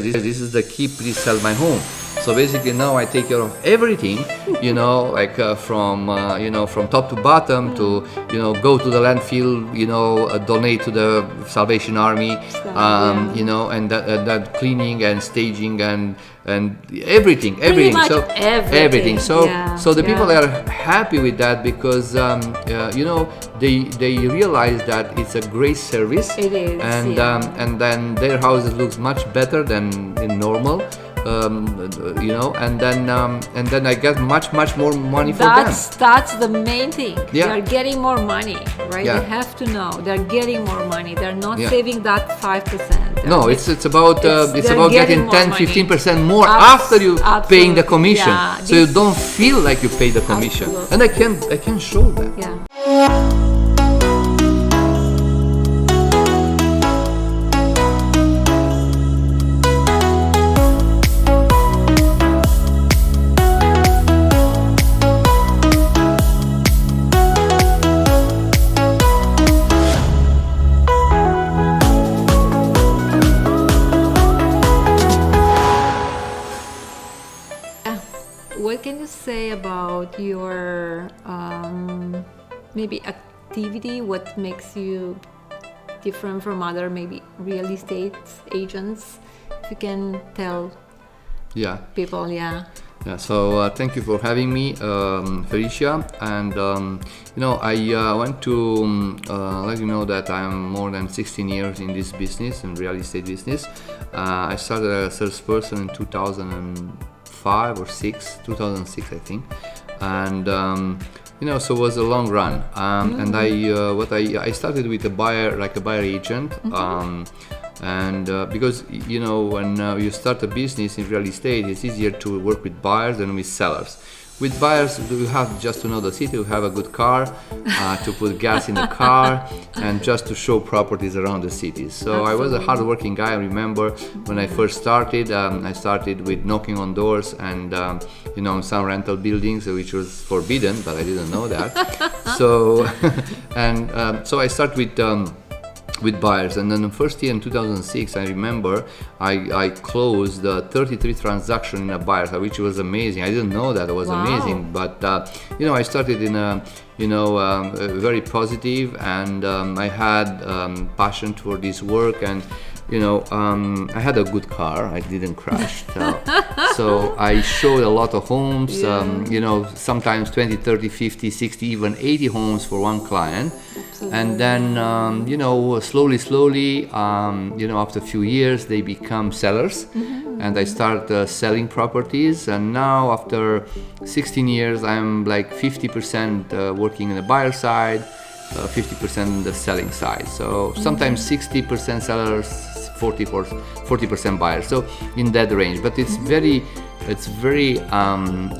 yes, this is the key, please sell my home. So basically now I take care of everything, like from top to bottom to, go to the landfill, donate to the Salvation Army, and that cleaning and staging and everything. Pretty much So everything. So the people are happy with that because, they realize that it's a great service. It is, and then their houses looks much better than in normal. And then I get much more money for them. That's the main thing. Yeah. They are getting more money, right? Yeah. They have to know they're getting more money. They're not Yeah. saving that 5%. No, it's about they're getting more 10-15% more after you paying the commission. Yeah. So you don't feel like you pay the commission. Absolutely. And I can show that. Yeah. What can you say about your maybe activity? What makes you different from other maybe real estate agents? If you can tell people, Yeah, so thank you for having me, Felicia. And I want to let you know that I'm more than 16 years in this business, in real estate business. I started as a salesperson in 2005 or 2006, I think. And so it was a long run. And I started with a buyer agent. And because when you start a business in real estate, it's easier to work with buyers than with sellers. With buyers, you have just to know the city, you have a good car, to put gas in the car, and just to show properties around the city. So I was a hardworking guy. I remember when I first started, I started with knocking on doors and some rental buildings, which was forbidden, but I didn't know that. So so I started with buyers, and then the first year in 2006, I remember I closed 33 transactions in a buyer, which was amazing. I didn't know that it was amazing, but I started in a very positive, and I had passion for this work, and I had a good car. I didn't crash. So I showed a lot of homes, sometimes 20, 30, 50, 60, even 80 homes for one client. Absolutely. And then, slowly, after a few years, they become sellers. Mm-hmm. And I start selling properties. And now, after 16 years, I'm like 50% working on the buyer side, 50% on the selling side. So sometimes 60% sellers, 40% buyers. So in that range. But it's very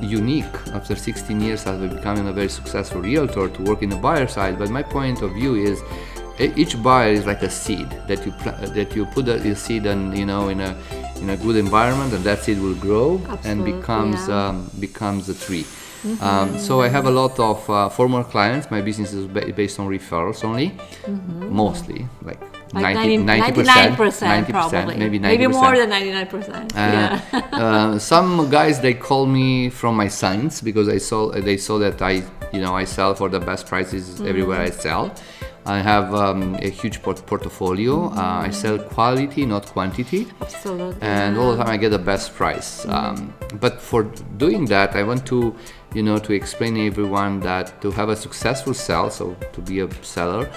unique. After 16 years, I've become a very successful realtor to work in the buyer side. But my point of view is, each buyer is like a seed that you put the seed in a good environment, and that seed will grow. Absolutely, and becomes a tree. Mm-hmm. So I have a lot of former clients. My business is based on referrals only, mostly like 90%, probably. maybe 90%. Maybe more than 99%. Some guys, they call me from my signs because they saw that I sell for the best prices everywhere I sell. I have a huge portfolio. I sell quality, not quantity. Absolutely. And all the time I get the best price. But for doing that, I want to explain to everyone that to have a successful sale, so to be a seller,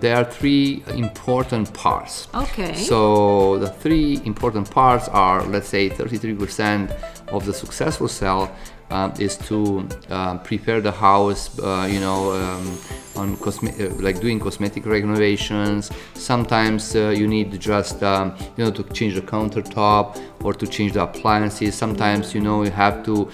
there are three important parts. Okay. So the three important parts are, let's say, 33% of the successful sale is to prepare the house, on like doing cosmetic renovations. Sometimes you need just to change the countertop or to change the appliances. Sometimes you have to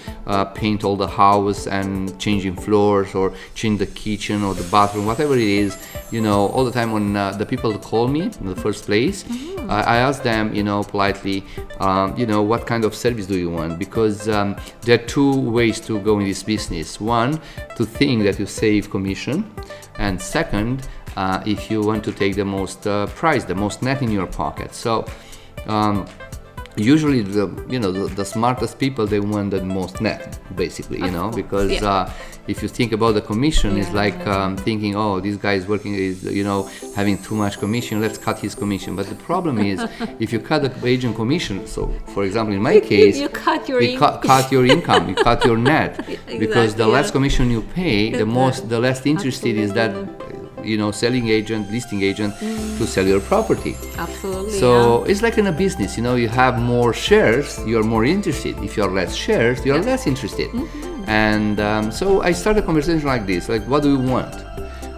paint all the house and changing floors or change the kitchen or the bathroom, whatever it is. All the time when the people call me in the first place, I ask them, politely, what kind of service do you want? Because there are two ways to go in this business. One, to think that you save commission, and second, if you want to take the most price, the most net in your pocket. So usually the smartest people, they want the most net, basically, because if you think about the commission, it's like thinking, oh, this guy is working, is having too much commission, let's cut his commission. But the problem is, if you cut the agent commission, so for example in my case, you cut your cut your income, you cut your net, because the less commission you pay, the less interested is that selling agent, listing agent to sell your property. Absolutely. So it's like in a business, you have more shares, you're more interested. If you have less shares, you're less interested. And so I started a conversation like this, like, what do you want?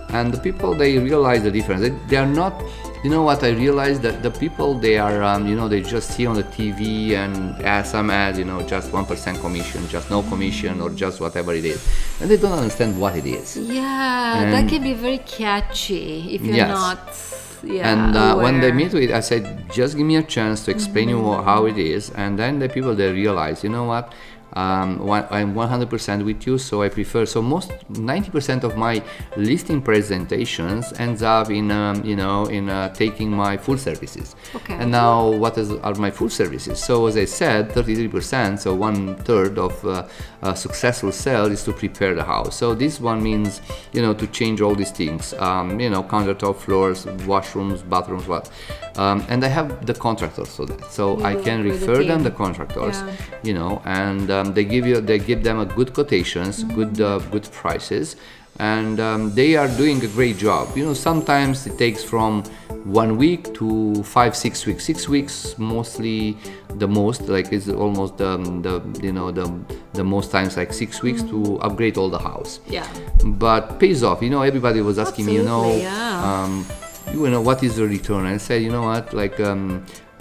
And the people, they realize the difference. They are not, what I realized, that the people, they are, they just see on the TV and some ads, just 1% commission, just no commission, or just whatever it is. And they don't understand what it is. Yeah, and that can be very catchy if you're not and when they meet with it, I said, just give me a chance to explain you how it is. And then the people, they realize, you know what? I'm 100% with you, so I prefer. So 90% of my listing presentations ends up in taking my full services. Okay. And now, are my full services? So as I said, 33%. So 1/3 of a successful sale is to prepare the house. So this one means to change all these things. Countertop, floors, washrooms, bathrooms, and I have the contractors for that. So I can refer them the contractors. And they give them a good quotations, good prices, and they are doing a great job. Sometimes it takes from 1 week to 5-6 weeks. 6 weeks mostly, the most, like, is almost the most times, like 6 weeks to upgrade all the house. Yeah. But pays off. Everybody was asking me, what is the return? And I said, like.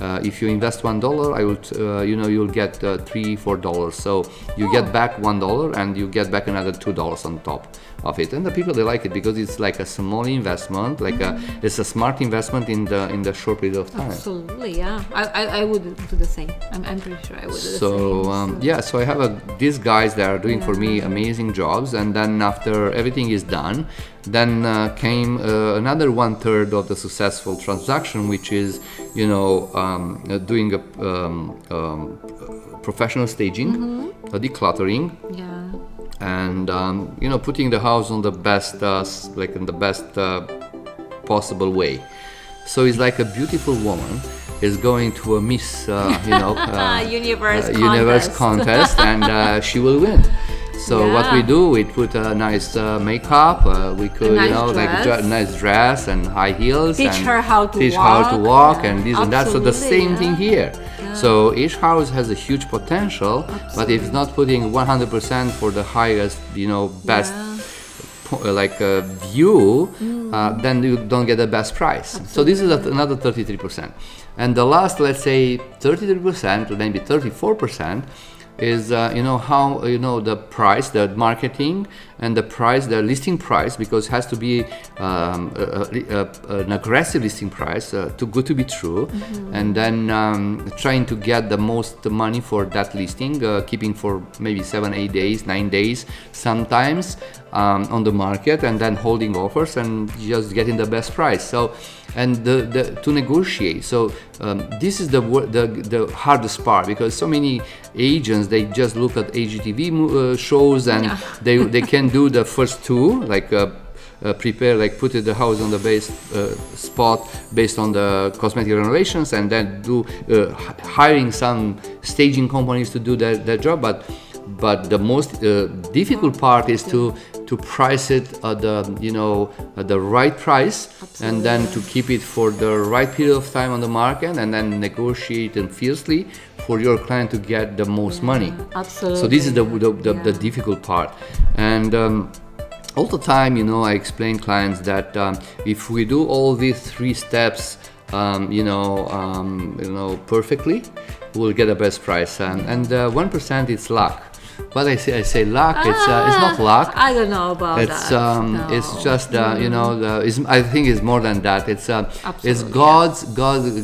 If you invest $1, I would, you'll get $3-4. So you get back $1 and you get back another $2 on top of it. And the people, they like it because it's like a small investment, like it's a smart investment in the short period of time. Absolutely, yeah. I would do the same. I'm pretty sure I would do the same. So I have these guys that are doing for me amazing jobs, and then after everything is done, then came another 1/3 of the successful transaction, which is doing a professional staging, a decluttering, and putting the house on the best, in the best possible way. So it's like a beautiful woman is going to a Miss universe contest, and she will win. So what we do, we put a nice makeup, we could, nice dress and high heels, teach her how to walk, and this and that. So the same thing here. So each house has a huge potential, but if it's not putting 100% for the highest, best view, then you don't get the best price. Absolutely. So this is another 33%. And the last, let's say 33%, or maybe 34%, is how the price, the marketing, and the price, the listing price, because it has to be an aggressive listing price, too good to be true, and then trying to get the most money for that listing, keeping for maybe 7-8 days, 9 days sometimes on the market, and then holding offers and just getting the best price. So and to negotiate. So this is the hardest part, because so many agents, they just look at HGTV shows, and they can do the first two, like prepare, like put the house on the base spot based on the cosmetic renovations, and then do hiring some staging companies to do that job. But the most difficult part is to price it at the right price. Absolutely. And then to keep it for the right period of time on the market, and then negotiate and fiercely for your client to get the most money. Absolutely. So this is the difficult part. And all the time, I explain clients that if we do all these 3 steps, perfectly, we'll get the best price. And 1% is luck. what I say luck. It's not luck. I don't know about It's that. No. it's just you know, I think it's more than that. It's Absolutely, God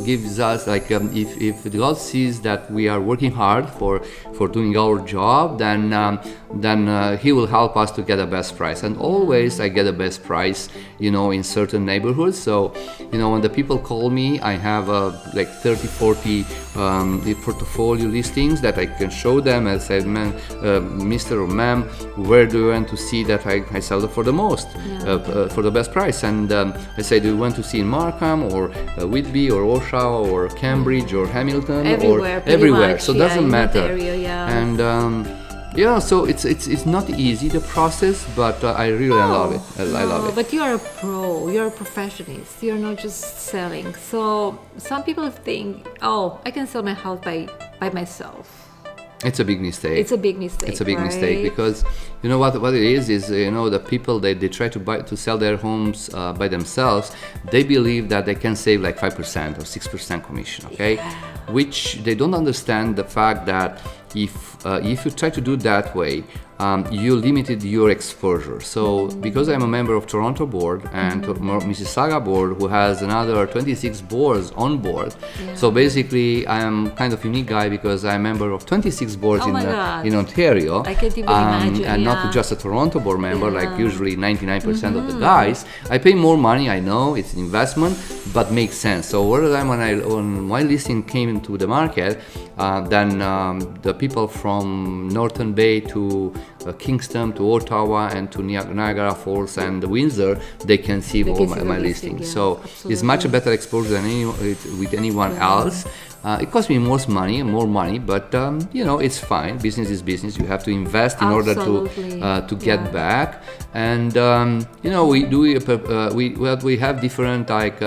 gives us, like, if God sees that we are working hard for doing our job, then He will help us to get the best price. And always I get the best price, you know, in certain neighborhoods. So, you know, when the people call me, I have like 30, 40 portfolio listings that I can show them and say, man, Mr. or ma'am, where do you want to see that I sell it for the most, for the best price? And I say, do you want to see in Markham or Whitby or Oshawa or Cambridge or Hamilton Everywhere, or everywhere? much, So it doesn't in that matter. area, And yeah, so it's not easy, the process, but I really love it. I love it. But you are a pro, you're a professionist, you're not just selling. So some people think, oh, I can sell my house by myself. It's a big mistake. It's a big mistake. It's a big right? mistake, because you know what it is you know, the people they try to sell their homes by themselves. They believe that they can save like 5% or 6% commission, okay? Which they don't understand the fact that if you try to do that way, you limited your exposure. So because I'm a member of Toronto board and Mississauga board, who has another 26 boards on board, so basically I am kind of unique guy because I'm a member of 26 boards in Ontario. I can't even imagine. And not just a Toronto board member, like usually 99% of the guys. I pay more money, I know it's an investment, but makes sense. So when my listing came into the market, then the people from Northern Bay to Kingston to Ottawa and to Niagara Falls and Windsor, they can see all my listing. So it's much better exposure than with anyone else. It costs me more money, but you know, it's fine. Business is business. You have to invest in order to get back. And you know, we have different, like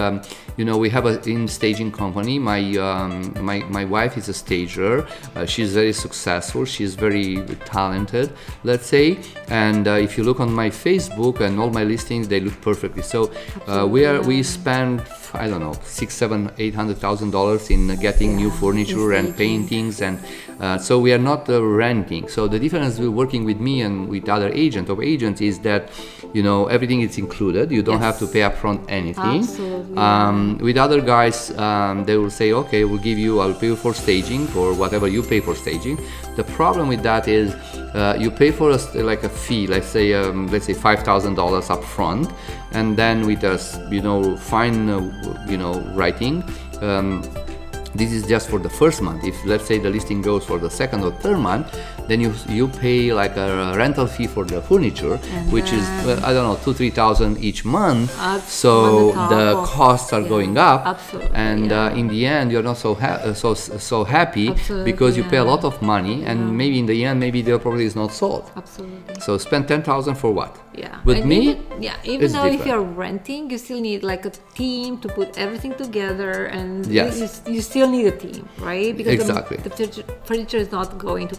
you know, we have in staging company. My wife is a stager. She's very successful. She's very talented, let's say. And if you look on my Facebook and all my listings, they look perfectly. So we spend, I don't know, $600,000-$800,000 in getting new furniture and paintings, and so we are not renting. So the difference with working with me and with other agents is that, you know, everything is included. You don't have to pay upfront anything. With other guys, they will say, okay, I'll pay you for staging, for whatever you pay for staging. The problem with that is you pay for like a fee, let's say $5,000 up front, and then with us, you know, fine, you know, writing. This is just for the first month. If let's say the listing goes for the second or third month, then you pay like a rental fee for the furniture, which is I don't know, $2,000-$3,000 each month. So the costs are going up, and in the end you're not so happy because you pay a lot of money, and maybe in the end maybe the property is not sold. So spend $10,000 for what? With me, even though if you're renting, you still need like a team to put everything together, and you still need a team, right? Because the furniture is not going to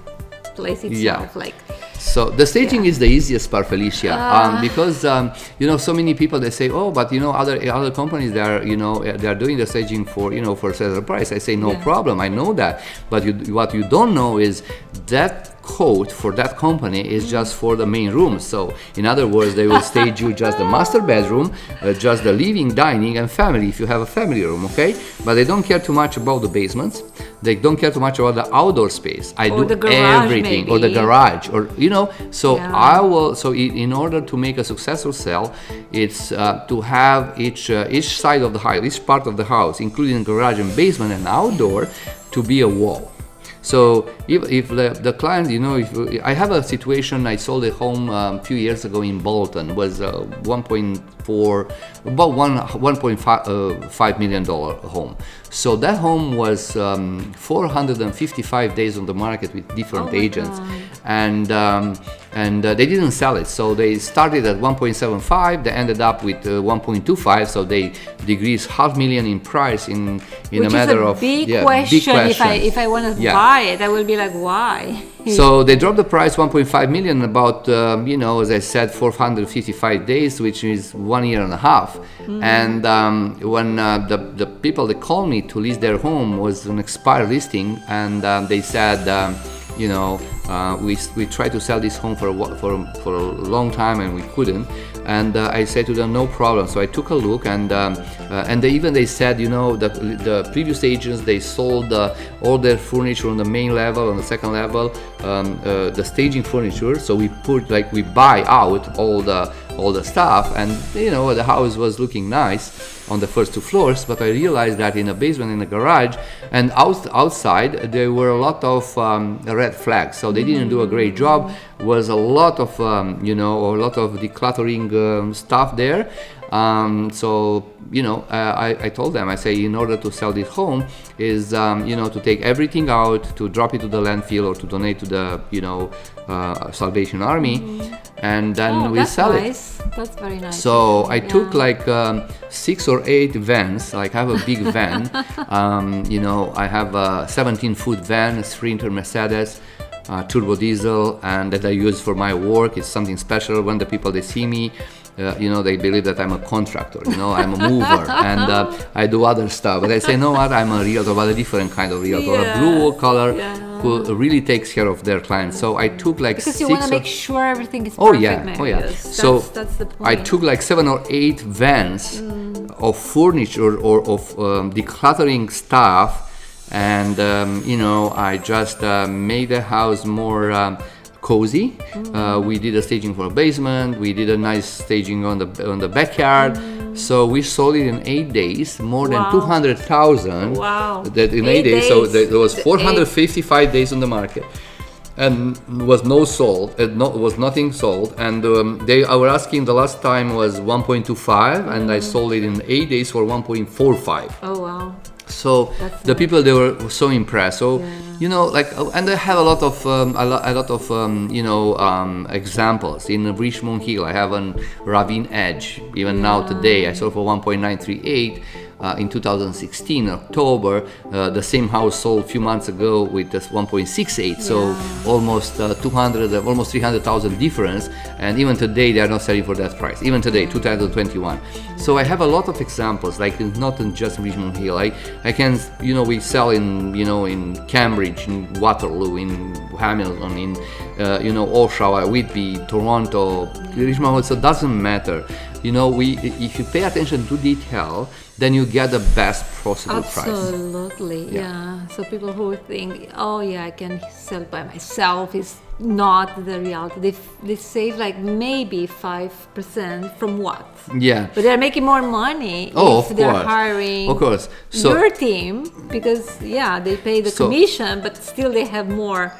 place itself like. So the staging is the easiest part, Felicia, because you know, so many people, they say, oh, but you know, other companies, they are doing the staging for, you know, for a certain price. I say no problem, I know that, but what you don't know is that quote for that company is just for the main room. So in other words, they will stage you just the master bedroom, just the living, dining, and family if you have a family room, okay? But they don't care too much about the basements. They don't care too much about the outdoor space. I do everything, maybe. Or the garage, or you know. So I will. So in order to make a successful sale, it's to have each side of the house, each part of the house, including garage and basement and outdoor, to be a wall. So if the client, you know, if I have a situation, I sold a home a few years ago in Bolton, was about $1.5 million home. So that home was 455 days on the market with different agents, and they didn't sell it. So they started at 1.75, they ended up with 1.25. So they decreased $500,000 in price in a matter of big question. If I want to buy it, I will be like, why? So they dropped the price $1.5 million about you know, as I said, 455 days, which is 1.5 years. And when the people that called me to list their home was an expired listing, and they said, you know, We tried to sell this home for a long time and we couldn't. And I said to them, no problem. So I took a look, and they said, you know, the previous agents, they sold all their furniture on the main level, on the second level, the staging furniture. So we buy out all the stuff, and you know, the house was looking nice on the first 2 floors, but I realized that in the basement, in the garage, and outside there were a lot of red flags. So they didn't do a great job. Was a lot of decluttering stuff there. So you know, I told them, I say, in order to sell this home is to take everything out, to drop it to the landfill or to donate to the Salvation Army, and then we sell it. That's very nice. So I took like 6 or 8 vans. Like I have a big van. I have a 17-foot van, a Sprinter Mercedes, turbo diesel, and that I use for my work. It's something special. When the people, they see me, they believe that I'm a contractor, I'm a mover, and I do other stuff. But I say, no, what? I'm a realtor, but a different kind of realtor, a blue collar who really takes care of their clients. So I took like because 6 you want to make sure everything is perfect. That's the point. I took like 7 or 8 vans of furniture or of decluttering stuff, and I just made the house more cozy. We did a staging for a basement. We did a nice staging on the backyard. So we sold it in 8 days, more than 200,000. Wow! That in 8 days. So there was 455 days on the market, and was was nothing sold. And I were asking, the last time was 1.25, and I sold it in 8 days for 1.45. Oh wow! So the people, they were so impressed. So and I have a lot of examples in Richmond Hill. I have a Ravine Edge. Even now today, I sold for 1.938. In 2016 October, the same house sold a few months ago with just 1.68. So almost 300,000 difference. And even today, they are not selling for that price. Even today, 2021. So I have a lot of examples. Like not in just Richmond Hill. I can we sell in Cambridge, in Waterloo, in Hamilton, in Oshawa, Whitby, Toronto, Richmond. So it doesn't matter. If you pay attention to detail, then you get the best possible price. Absolutely, yeah. So people who think, I can sell by myself, is not the reality. They save like maybe 5% from what? Yeah. But they're making more money if they're hiring your team, because they pay the commission, but still they have more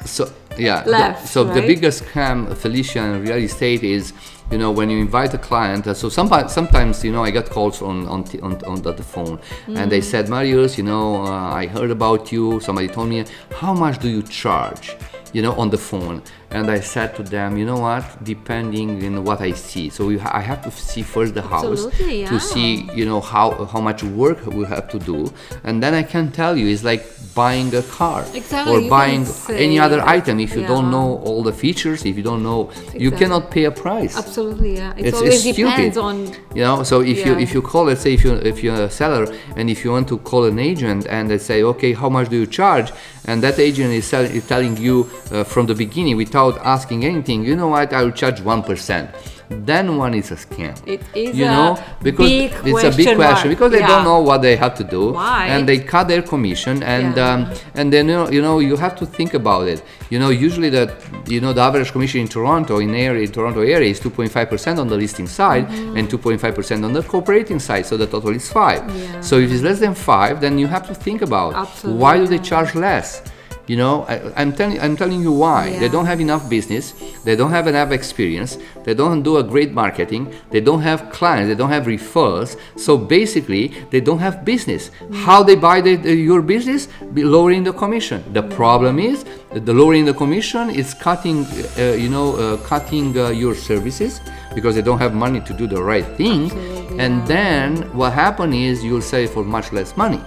left. The biggest scam, Felicia, in real estate is, when you invite a client. So sometimes I get calls on the phone, and they said, Marius, I heard about you. Somebody told me, how much do you charge? On the phone. And I said to them, depending on what I see. So I have to see first the house to see, how much work we have to do. And then I can tell you, it's like buying a car or buying any other item. If you don't know all the features, if you don't know, you cannot pay a price. Absolutely, yeah. It always depends on. So if you call, let's say if you're a seller, and if you want to call an agent and they say, okay, how much do you charge? And that agent is telling you from the beginning, without asking anything, I will charge 1%. Then one is a scam. It is because it's a big question, because they don't know what they have to do, and they cut their commission, and then you have to think about it. Usually the average commission in Toronto area is 2.5% on the listing side, and 2.5% on the cooperating side. So the total is 5. So if it's less than 5, then you have to think about why do they charge less. I'm telling you why. They don't have enough business. They don't have enough experience. They don't do a great marketing. They don't have clients. They don't have referrals. So basically, they don't have business. How they buy your business? Lowering the commission. The problem is that the lowering the commission is cutting your services, because they don't have money to do the right thing. And then what happens is you'll sell for much less money.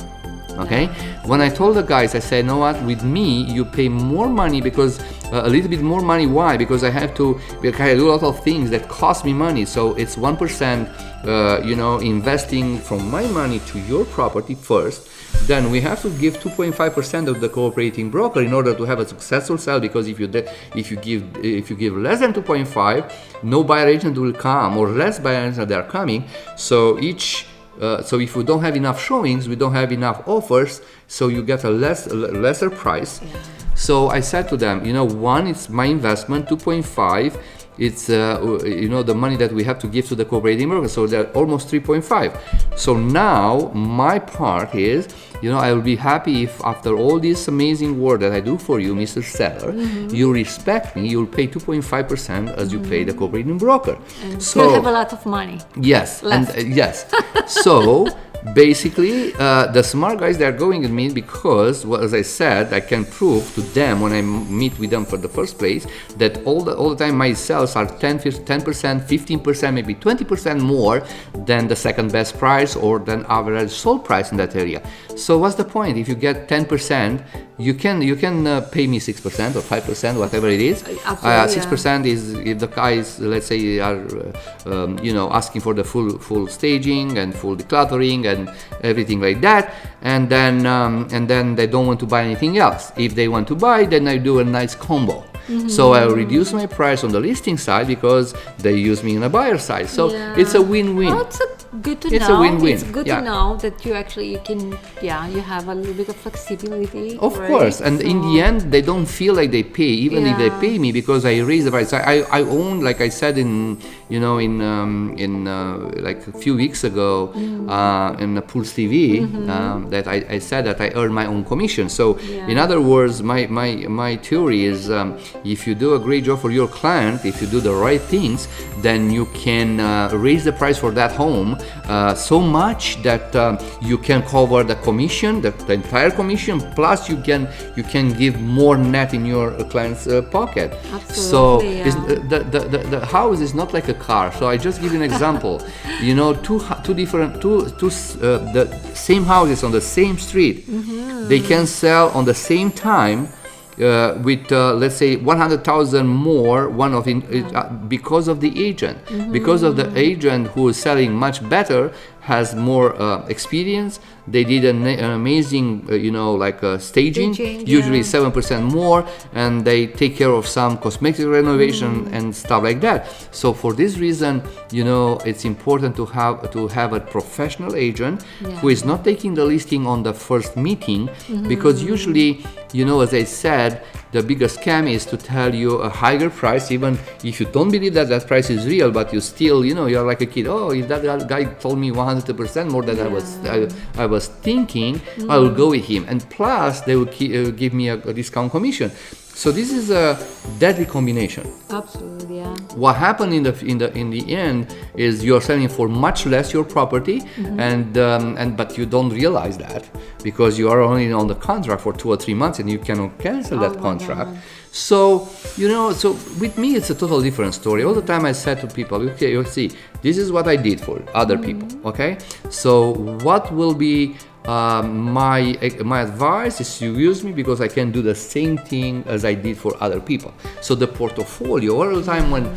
Okay, when I told the guys, I said, you know what, with me you pay more money because a little bit more money. Why? Because I do a lot of things that cost me money. So it's 1%, investing from my money to your property first. Then we have to give 2.5% of the cooperating broker in order to have a successful sale. Because if you give less than 2.5, no buyer agent will come, or less buyer agents they are coming. So so if we don't have enough showings, we don't have enough offers, so you get a lesser price. Yeah. So I said to them, one, it's my investment. 2.5, it's the money that we have to give to the cooperating broker, so they're almost 3.5. So now my part is, I will be happy if after all this amazing work that I do for you, Mr. Seller, you respect me, you'll pay 2.5% as you pay the cooperating broker. And so you have a lot of money. Yes, left. And yes. So basically, the smart guys, they're going with me because, well, as I said, I can prove to them when I meet with them for the first place that all the time my sales are 10%, 15%, maybe 20% more than the second best price or than average sold price in that area. So what's the point? If you get 10%, you can pay me 6% or 5%, whatever it is. 6% is if the guys, let's say, are asking for the full staging and full decluttering and everything like that, and then they don't want to buy anything else. If they want to buy, then I do a nice combo. So I reduce my price on the listing side because they use me on the buyer side. So it's a win-win. Well, it's good to know. It's a win-win. It's good to know that you can, you have a little bit of flexibility. Of course, and in the end, they don't feel like they pay, even if they pay me, because I raise the price. I own, like I said like a few weeks ago in the Pulse TV, that I said that I earn my own commission. So in other words, my theory is, if you do a great job for your client, if you do the right things, then you can raise the price for that home so much that you can cover the commission, the entire commission, plus you can give more net in your client's pocket. Absolutely, so the house is not like a car. So I just give you an example. The same houses on the same street, they can sell on the same time with let's say 100,000 more because of the agent, because of the agent who is selling much better, has more experience. They did an amazing staging, usually 7% more, and they take care of some cosmetic renovation and stuff like that. So for this reason, it's important to have a professional agent who is not taking the listing on the first meeting, because usually, as I said, the biggest scam is to tell you a higher price, even if you don't believe that price is real, but you still, you're like a kid. Oh, if that guy told me 100% more than I was thinking, I will go with him. And plus, they will give me a discount commission. So this is a deadly combination. Absolutely, yeah. What happened in the end is you're selling for much less your property, but you don't realize that because you are only on the contract for 2 or 3 months and you cannot cancel that contract. So so with me it's a totally different story. All the time I said to people, okay, you see, this is what I did for other people. Okay, so what will be my advice is you use me because I can do the same thing as I did for other people. So the portfolio, all the time when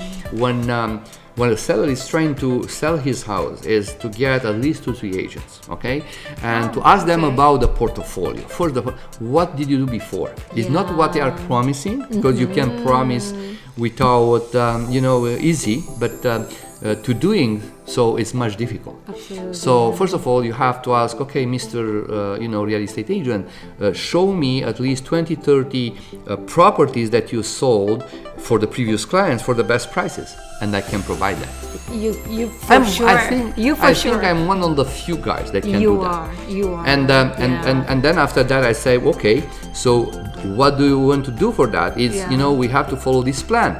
a seller is trying to sell his house, is to get at least 2-3 agents, okay, and to ask them about the portfolio. First of all, what did you do before? It's not what they are promising, because you can promise without easy, but to doing so it's much difficult. Absolutely. So first of all, you have to ask, okay, Mr. Real estate agent, show me at least 20-30 properties that you sold for the previous clients for the best prices, and I can provide that. You for sure. I think I'm one of the few guys that can do that. You are. And then after that I say, okay, so what do you want to do for that? It's we have to follow this plan.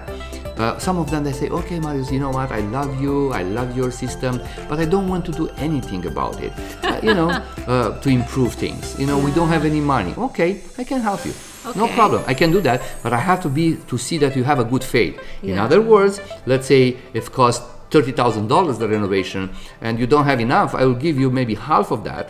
Some of them, they say, okay, Marius, you know what, I love you, I love your system, but I don't want to do anything about it, to improve things. We don't have any money. Okay, I can help you. Okay. No problem, I can do that, but I have to see that you have a good faith. In other words, let's say it costs $30,000 the renovation, and you don't have enough, I will give you maybe half of that,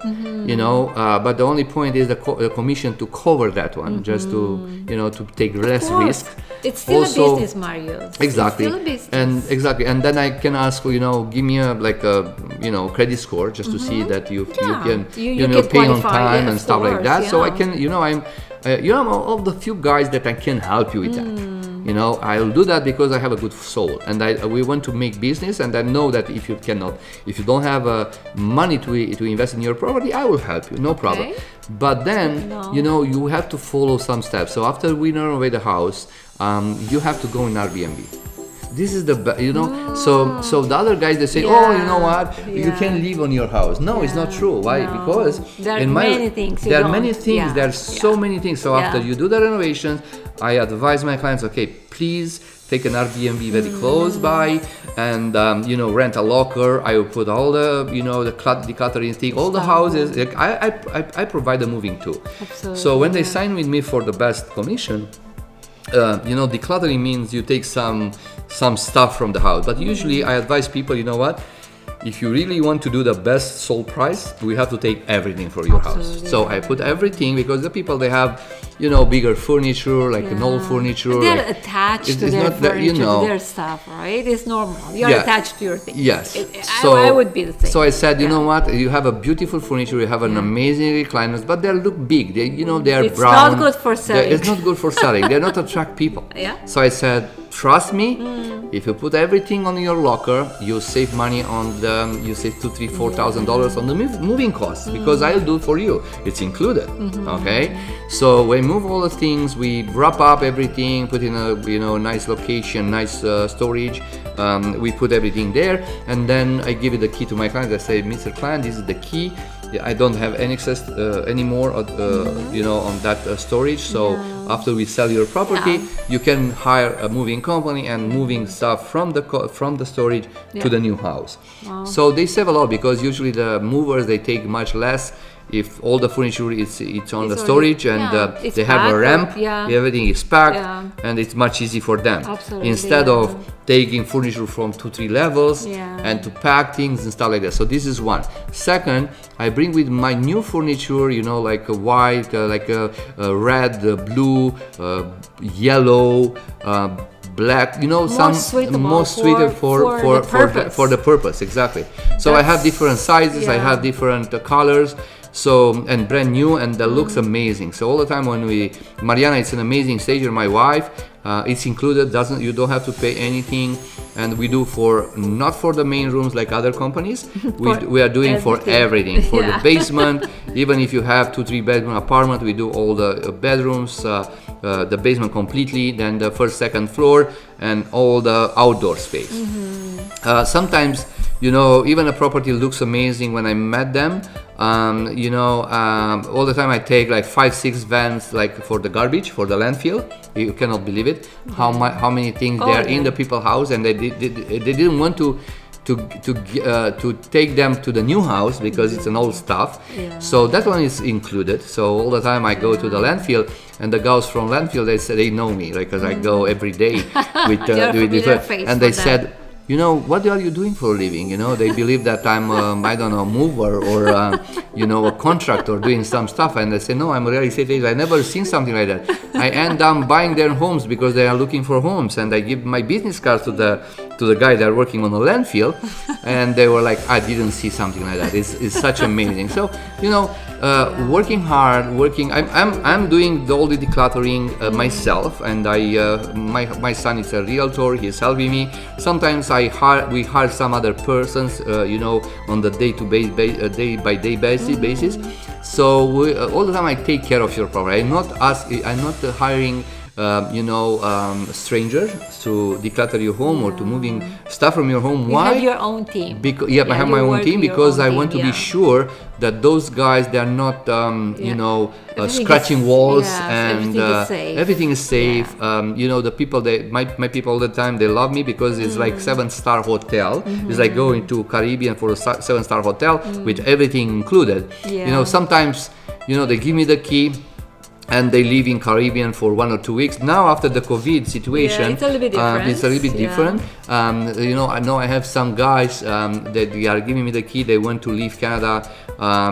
but the only point is the commission to cover that one, just to, to take less risk. It's still a business, Marius. Exactly. It's still a business. And then I can ask, give me a credit score just to see that you can pay on time and stuff like that. So I can, I'm of the few guys that I can help you with that. I'll do that because I have a good soul, and we want to make business, and I know that if you don't have money to invest in your property, I will help you, no problem. But then, you have to follow some steps. So after we renovate the house, you have to go in Airbnb. This is the so the other guys, they say, you can live on your house. No, it's not true. Why? Because there are many things. There are so many things. So after you do the renovations, I advise my clients, okay, please take an Airbnb very close by, and rent a locker. I will put all the the decluttering thing, all the houses. Like, I provide the moving too. Absolutely. So when they sign with me for the best commission, decluttering means you take some stuff from the house. But usually I advise people, if you really want to do the best sold price, we have to take everything for your house. So I put everything, because the people, they have bigger furniture, like an old furniture. They're attached to their furniture, to their stuff, right? It's normal. You're attached to your things. Yes. I would be the same. So I said, you know what? You have a beautiful furniture. You have an amazing recliners, but they look big. They, they are it's brown. It's not good for selling. It's not good for selling. They're not attract people. So I said, trust me. If you put everything on your locker, you save money on you save $2,000, $3,000, $4,000 on the moving costs, because I'll do it for you. It's included. Okay. So we move all the things, we wrap up everything, put in a nice location, nice storage. We put everything there, and then I give it the key to my client. I say, Mr. Client, this is the key. I don't have any access anymore, on that storage. So after we sell your property, you can hire a moving company and moving stuff from the storage to the new house. So they save a lot, because usually the movers, they take much less. If all the furniture it's on the storage, and they have a ramp, everything is packed, and it's much easier for them. Absolutely, instead of taking furniture from 2-3 levels and to pack things and stuff like that. So this is one. Second, I bring with my new furniture, like a white, like a red, blue, yellow, black, more suitable for the purpose, exactly. So I have different sizes, I have different colors. So, and brand new, and that looks amazing. So all the time when Mariana, it's an amazing stager, my wife, it's included, you don't have to pay anything. And we do not for the main rooms like other companies. We are doing for everything. For the basement, even if you have 2-3 bedroom apartment, we do all the bedrooms, the basement completely, then the first, second floor, and all the outdoor space. Sometimes, even a property looks amazing when I met them. All the time I take like 5-6 vans, like for the garbage, for the landfill. You cannot believe it, how many things there are in the people's house, and they didn't want to take them to the new house because it's an old stuff. So that one is included. So all the time I go to the landfill, and the guys from landfill, they know me, because I go every day with and they said, what are you doing for a living? They believe that I'm a mover or a contractor doing some stuff, and they say, no, I'm a real estate agent. I never seen something like that. I end up buying their homes because they are looking for homes, and I give my business cards to the guy that are working on the landfill, and they were like, I didn't see something like that. It's such amazing. So working hard, I'm doing all the decluttering myself, and my son is a realtor. He's helping me. Sometimes we hire some other persons, on the day-by-day basis. So all the time I take care of your property. I'm not hiring strangers to declutter your home or to moving stuff from your home. Why? You have your own team. I have my own team, because I want to be sure that those guys, they're not scratching walls, and everything is safe. The people, my people all the time, they love me because it's like 7-star hotel. It's like going to Caribbean for a 7-star hotel with everything included. Sometimes they give me the key. and they live in Caribbean for 1 or 2 weeks. Now after the COVID situation, it's a little bit different. It's a little bit different. You know, I know I have some guys that they are giving me the key. They want to leave Canada,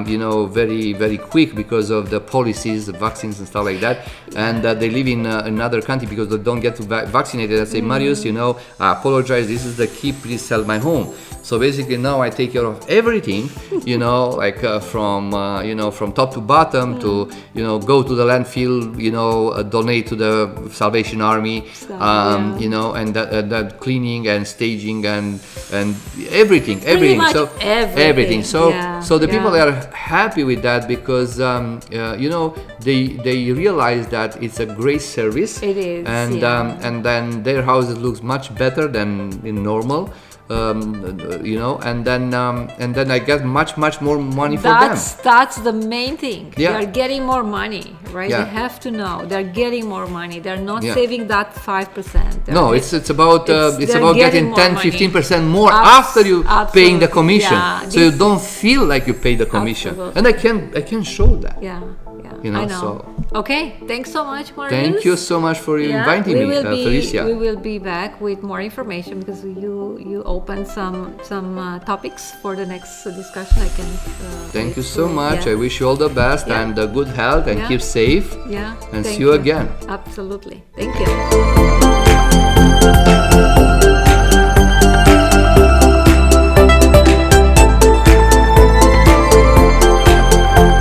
you know, very, very quick because of the policies, the vaccines and stuff like that. And they live in another country because they don't get to vaccinated. I say, Marius, you know, I apologize. This is the key. Please sell my home. So basically now I take care of everything, you know, like from you know, from top to bottom to, you know, go to the landfill, you know, donate to the Salvation Army, you know, and that cleaning and staging and everything. So everything. So the people are happy with that because you know, they realize that it's a great service. It is, and then their houses looks much better than in normal. You know, and then I get much more money for them. That's the main thing. Yeah. They're getting more money, right? Yeah. They have to know they're getting more money. They're not saving that 5%. No, it's about getting 10-15% more after you paying the commission. Yeah, so you don't feel like you pay the commission. Absolutely. And I can show that. Yeah. You know, I know. Okay, thanks so much, Marius. Thank you so much for inviting me, Felicia. We will be back with more information because you opened some topics for the next discussion. I can. Thank you so much. I wish you all the best and good health and keep safe. Yeah. And see you again. Absolutely. Thank you.